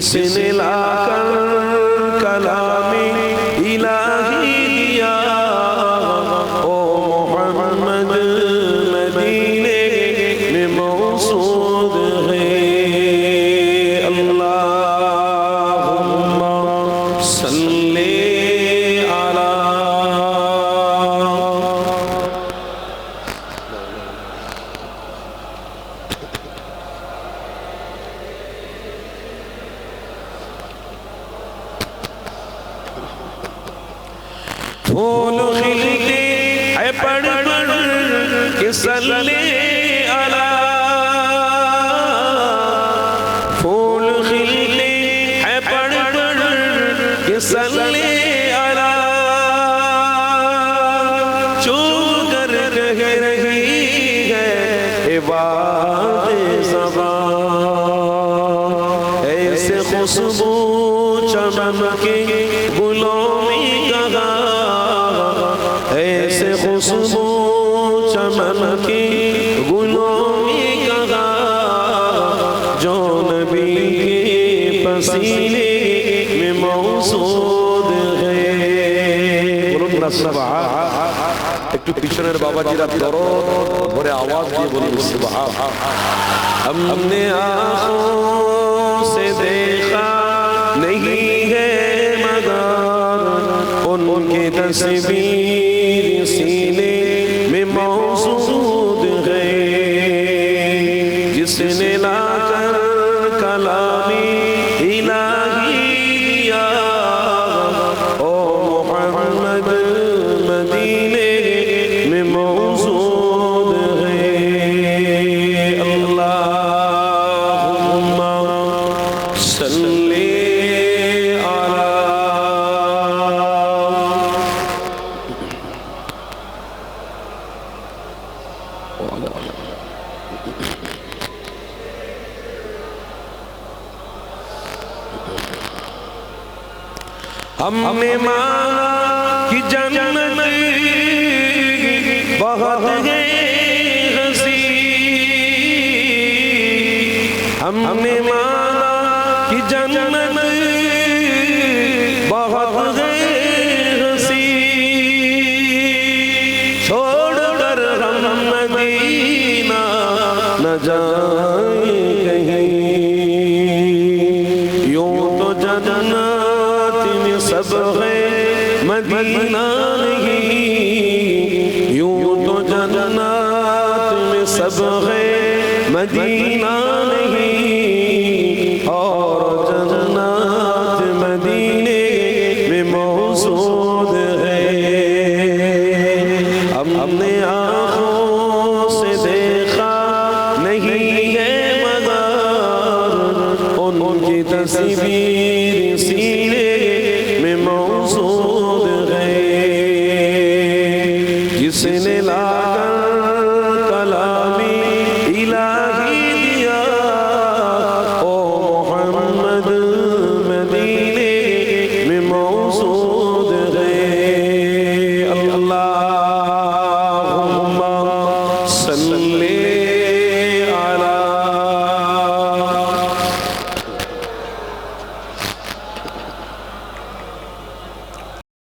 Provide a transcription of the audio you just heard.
جس نے لا کر کلام الہی دیا او محمد مدینے میں موجود ہے اللہم صلی علی پھول کھلتے ہے پڑھ پڑھ کہ صلی علی پھول کھلتے ہے پڑھ پڑھ کہ صلی علی چوم کر کہہ رہی ہے عباد زبان ایسے خوشبو چمن کے گلوں میں کہاں ایسے خوشبو چمن کی گلوں میں کہاں جو نبی کے پسینے میں موجود ہے بولو سبحان একটু পিছনের বাবাজিরা দরদ ভরে আওয়াজ দিয়ে বলুন সুবহান ہم نے آنکھوں سے دیکھا نہیں ہے مگر ان کی تصویر سینے میں موجود ہے جس نے لا کر کلام الہی دیا او محمد مدینے میں موجود ہے اللہم صلی ہم نے مانا کہ جنت بہت ہے حسین ہم نے مانا کہ جنت بہت ہے حسین چھوڑ کر ہم مدینہ نہ جائیں کہیں یوں تو جنت میں سب ہے مدینہ نہیں یوں تو جنت میں سب ہے مدینہ نہیں اور جنت مدینے میں موجود ہے ہم نے آنکھوں سے دیکھا نہیں ہے مگر ان کی تصویر سینے